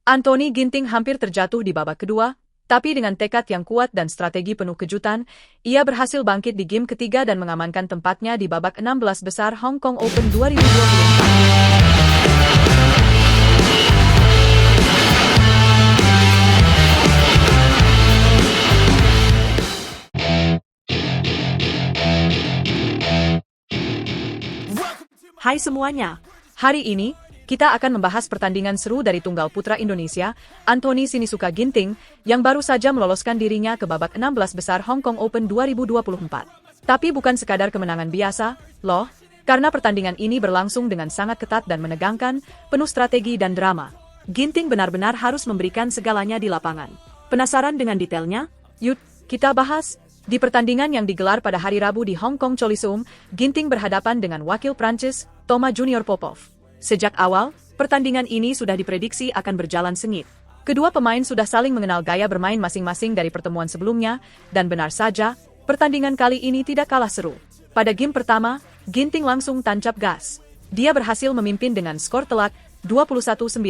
Anthony Ginting hampir terjatuh di babak kedua, tapi dengan tekad yang kuat dan strategi penuh kejutan, ia berhasil bangkit di game ketiga dan mengamankan tempatnya di babak 16 besar Hong Kong Open 2024. Hai semuanya, Hari ini, kita akan membahas pertandingan seru dari tunggal putra Indonesia, Anthony Sinisuka Ginting, yang baru saja meloloskan dirinya ke babak 16 besar Hong Kong Open 2024. Tapi bukan sekadar kemenangan biasa, loh, karena pertandingan ini berlangsung dengan sangat ketat dan menegangkan, penuh strategi dan drama. Ginting benar-benar harus memberikan segalanya di lapangan. Penasaran dengan detailnya? Yuk, kita bahas. Di pertandingan yang digelar pada hari Rabu di Hong Kong Coliseum, Ginting berhadapan dengan wakil Prancis, Thomas Junior Popov. Sejak awal, pertandingan ini sudah diprediksi akan berjalan sengit. Kedua pemain sudah saling mengenal gaya bermain masing-masing dari pertemuan sebelumnya, dan benar saja, pertandingan kali ini tidak kalah seru. Pada game pertama, Ginting langsung tancap gas. Dia berhasil memimpin dengan skor telak 21-9.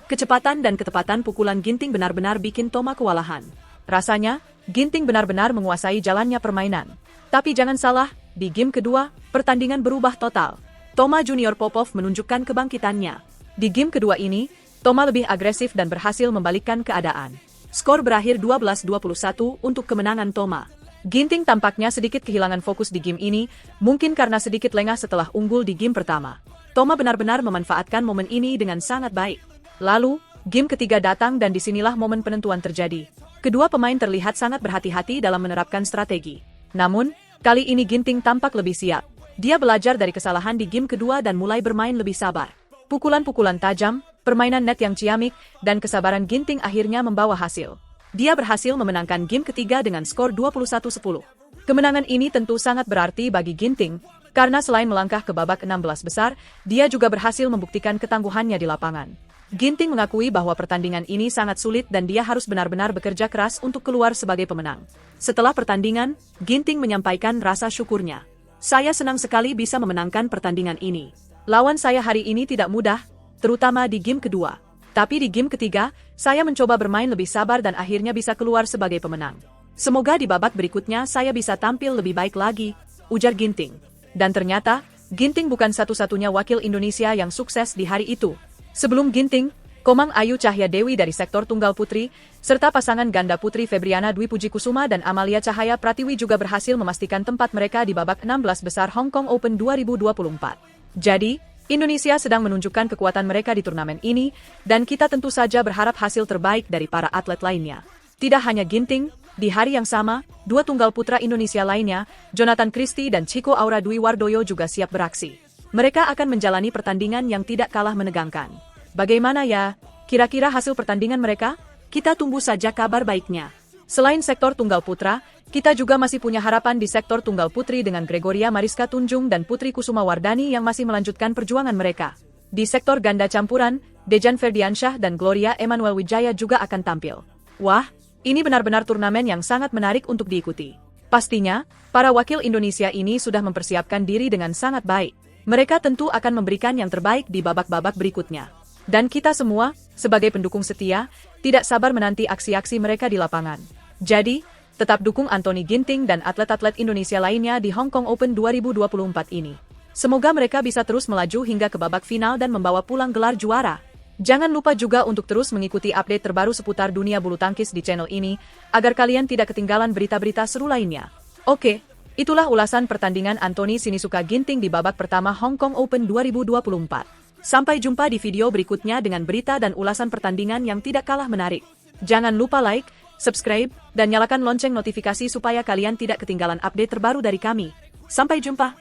Kecepatan dan ketepatan pukulan Ginting benar-benar bikin Thomas kewalahan. Rasanya, Ginting benar-benar menguasai jalannya permainan. Tapi jangan salah, di game kedua, pertandingan berubah total. Thomas Junior Popov menunjukkan kebangkitannya. Di game kedua ini, Thomas lebih agresif dan berhasil membalikkan keadaan. Skor berakhir 12-21 untuk kemenangan Thomas. Ginting tampaknya sedikit kehilangan fokus di game ini, mungkin karena sedikit lengah setelah unggul di game pertama. Thomas benar-benar memanfaatkan momen ini dengan sangat baik. Lalu, game ketiga datang dan disinilah momen penentuan terjadi. Kedua pemain terlihat sangat berhati-hati dalam menerapkan strategi. Namun, kali ini Ginting tampak lebih siap. Dia belajar dari kesalahan di game kedua dan mulai bermain lebih sabar. Pukulan-pukulan tajam, permainan net yang ciamik, dan kesabaran Ginting akhirnya membawa hasil. Dia berhasil memenangkan game ketiga dengan skor 21-10. Kemenangan ini tentu sangat berarti bagi Ginting, karena selain melangkah ke babak 16 besar, dia juga berhasil membuktikan ketangguhannya di lapangan. Ginting mengakui bahwa pertandingan ini sangat sulit dan dia harus benar-benar bekerja keras untuk keluar sebagai pemenang. Setelah pertandingan, Ginting menyampaikan rasa syukurnya. Saya senang sekali bisa memenangkan pertandingan ini. Lawan saya hari ini tidak mudah, terutama di game kedua. Tapi di game ketiga, saya mencoba bermain lebih sabar dan akhirnya bisa keluar sebagai pemenang. Semoga di babak berikutnya saya bisa tampil lebih baik lagi, ujar Ginting. Dan ternyata, Ginting bukan satu-satunya wakil Indonesia yang sukses di hari itu. Sebelum Ginting, Komang Ayu Cahya Dewi dari sektor tunggal putri, serta pasangan ganda putri Febriana Dwi Puji Kusuma dan Amalia Cahaya Pratiwi juga berhasil memastikan tempat mereka di babak 16 besar Hong Kong Open 2024. Jadi, Indonesia sedang menunjukkan kekuatan mereka di turnamen ini, dan kita tentu saja berharap hasil terbaik dari para atlet lainnya. Tidak hanya Ginting, di hari yang sama, dua tunggal putra Indonesia lainnya, Jonathan Christie dan Chico Aura Dwi Wardoyo juga siap beraksi. Mereka akan menjalani pertandingan yang tidak kalah menegangkan. Bagaimana ya? Kira-kira hasil pertandingan mereka? Kita tunggu saja kabar baiknya. Selain sektor tunggal putra, kita juga masih punya harapan di sektor tunggal putri dengan Gregoria Mariska Tunjung dan Putri Kusuma Wardani yang masih melanjutkan perjuangan mereka. Di sektor ganda campuran, Dejan Ferdiansyah dan Gloria Emmanuel Wijaya juga akan tampil. Wah, ini benar-benar turnamen yang sangat menarik untuk diikuti. Pastinya, para wakil Indonesia ini sudah mempersiapkan diri dengan sangat baik. Mereka tentu akan memberikan yang terbaik di babak-babak berikutnya. Dan kita semua, sebagai pendukung setia, tidak sabar menanti aksi-aksi mereka di lapangan. Jadi, tetap dukung Anthony Ginting dan atlet-atlet Indonesia lainnya di Hong Kong Open 2024 ini. Semoga mereka bisa terus melaju hingga ke babak final dan membawa pulang gelar juara. Jangan lupa juga untuk terus mengikuti update terbaru seputar dunia bulu tangkis di channel ini, agar kalian tidak ketinggalan berita-berita seru lainnya. Oke. Itulah ulasan pertandingan Anthony Sinisuka Ginting di babak pertama Hong Kong Open 2024. Sampai jumpa di video berikutnya dengan berita dan ulasan pertandingan yang tidak kalah menarik. Jangan lupa like, subscribe, dan nyalakan lonceng notifikasi supaya kalian tidak ketinggalan update terbaru dari kami. Sampai jumpa!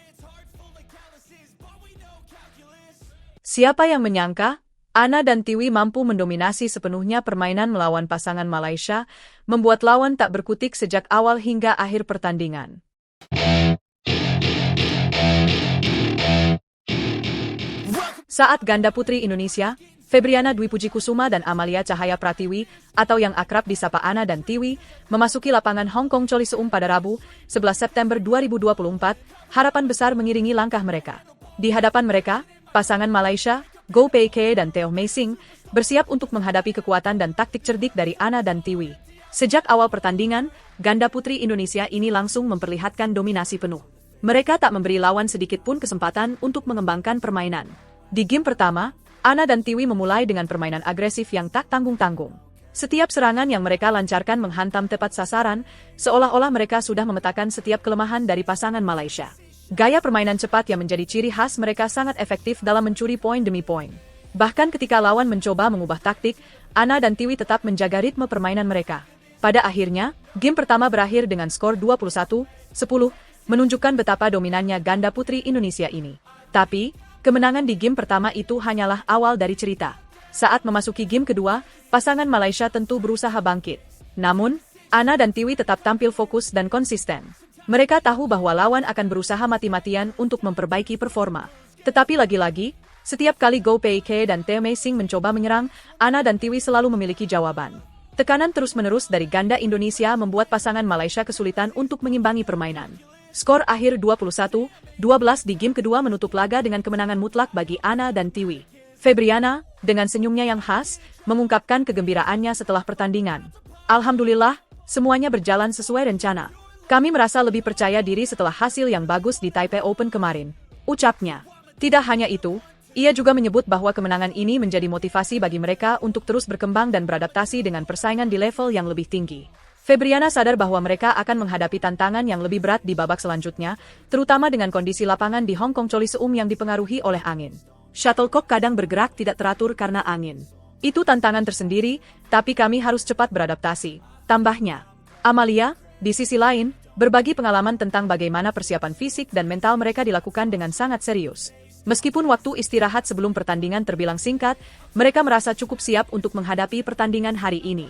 Siapa yang menyangka, Ana dan Tiwi mampu mendominasi sepenuhnya permainan melawan pasangan Malaysia, membuat lawan tak berkutik sejak awal hingga akhir pertandingan. Saat ganda putri Indonesia, Febriana Dwi Puji Kusuma dan Amalia Cahaya Pratiwi, atau yang akrab disapa Ana dan Tiwi, memasuki lapangan Hong Kong Coliseum pada Rabu, 11 September 2024, harapan besar mengiringi langkah mereka. Di hadapan mereka, pasangan Malaysia, Goh Pei Kie dan Teo Mei Sing, bersiap untuk menghadapi kekuatan dan taktik cerdik dari Ana dan Tiwi. Sejak awal pertandingan, ganda putri Indonesia ini langsung memperlihatkan dominasi penuh. Mereka tak memberi lawan sedikit pun kesempatan untuk mengembangkan permainan. Di game pertama, Ana dan Tiwi memulai dengan permainan agresif yang tak tanggung-tanggung. Setiap serangan yang mereka lancarkan menghantam tepat sasaran, seolah-olah mereka sudah memetakan setiap kelemahan dari pasangan Malaysia. Gaya permainan cepat yang menjadi ciri khas mereka sangat efektif dalam mencuri poin demi poin. Bahkan ketika lawan mencoba mengubah taktik, Ana dan Tiwi tetap menjaga ritme permainan mereka. Pada akhirnya, game pertama berakhir dengan skor 21-10, menunjukkan betapa dominannya ganda putri Indonesia ini. Tapi, kemenangan di game pertama itu hanyalah awal dari cerita. Saat memasuki game kedua, pasangan Malaysia tentu berusaha bangkit. Namun, Ana dan Tiwi tetap tampil fokus dan konsisten. Mereka tahu bahwa lawan akan berusaha mati-matian untuk memperbaiki performa. Tetapi lagi-lagi, setiap kali Go Pei dan Teo Mei Sing mencoba menyerang, Ana dan Tiwi selalu memiliki jawaban. Tekanan terus-menerus dari ganda Indonesia membuat pasangan Malaysia kesulitan untuk mengimbangi permainan. Skor akhir 21-12 di game kedua menutup laga dengan kemenangan mutlak bagi Ana dan Tiwi. Febriana, dengan senyumnya yang khas, mengungkapkan kegembiraannya setelah pertandingan. Alhamdulillah, semuanya berjalan sesuai rencana. Kami merasa lebih percaya diri setelah hasil yang bagus di Taipei Open kemarin, ucapnya. Tidak hanya itu, ia juga menyebut bahwa kemenangan ini menjadi motivasi bagi mereka untuk terus berkembang dan beradaptasi dengan persaingan di level yang lebih tinggi. Febriana sadar bahwa mereka akan menghadapi tantangan yang lebih berat di babak selanjutnya, terutama dengan kondisi lapangan di Hong Kong Coliseum yang dipengaruhi oleh angin. Shuttlecock kadang bergerak tidak teratur karena angin. Itu tantangan tersendiri, tapi kami harus cepat beradaptasi, tambahnya. Amalia, di sisi lain, berbagi pengalaman tentang bagaimana persiapan fisik dan mental mereka dilakukan dengan sangat serius. Meskipun waktu istirahat sebelum pertandingan terbilang singkat, mereka merasa cukup siap untuk menghadapi pertandingan hari ini.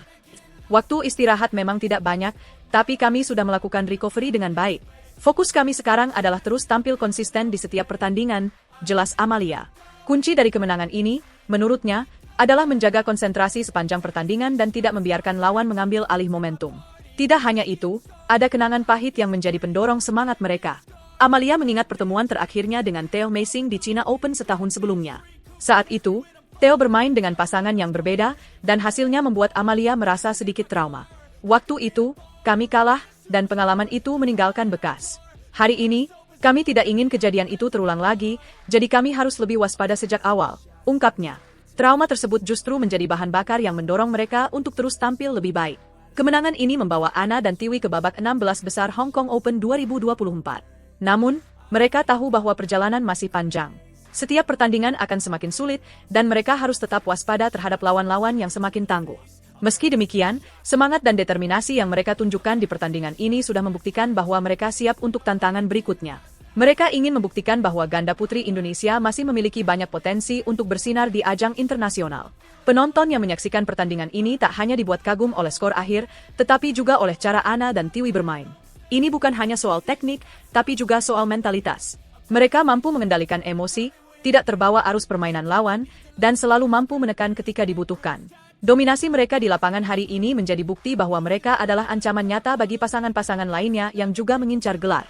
Waktu istirahat memang tidak banyak, tapi kami sudah melakukan recovery dengan baik. Fokus kami sekarang adalah terus tampil konsisten di setiap pertandingan, jelas Amalia. Kunci dari kemenangan ini, menurutnya, adalah menjaga konsentrasi sepanjang pertandingan dan tidak membiarkan lawan mengambil alih momentum. Tidak hanya itu, ada kenangan pahit yang menjadi pendorong semangat mereka. Amalia mengingat pertemuan terakhirnya dengan Teo Mei Sing di China Open setahun sebelumnya. Saat itu, Teo bermain dengan pasangan yang berbeda, dan hasilnya membuat Amalia merasa sedikit trauma. Waktu itu, kami kalah, dan pengalaman itu meninggalkan bekas. Hari ini, kami tidak ingin kejadian itu terulang lagi, jadi kami harus lebih waspada sejak awal, ungkapnya. Trauma tersebut justru menjadi bahan bakar yang mendorong mereka untuk terus tampil lebih baik. Kemenangan ini membawa Ana dan Tiwi ke babak 16 besar Hong Kong Open 2024. Namun, mereka tahu bahwa perjalanan masih panjang. Setiap pertandingan akan semakin sulit, dan mereka harus tetap waspada terhadap lawan-lawan yang semakin tangguh. Meski demikian, semangat dan determinasi yang mereka tunjukkan di pertandingan ini sudah membuktikan bahwa mereka siap untuk tantangan berikutnya. Mereka ingin membuktikan bahwa ganda putri Indonesia masih memiliki banyak potensi untuk bersinar di ajang internasional. Penonton yang menyaksikan pertandingan ini tak hanya dibuat kagum oleh skor akhir, tetapi juga oleh cara Ana dan Tiwi bermain. Ini bukan hanya soal teknik, tapi juga soal mentalitas. Mereka mampu mengendalikan emosi, tidak terbawa arus permainan lawan, dan selalu mampu menekan ketika dibutuhkan. Dominasi mereka di lapangan hari ini menjadi bukti bahwa mereka adalah ancaman nyata bagi pasangan-pasangan lainnya yang juga mengincar gelar.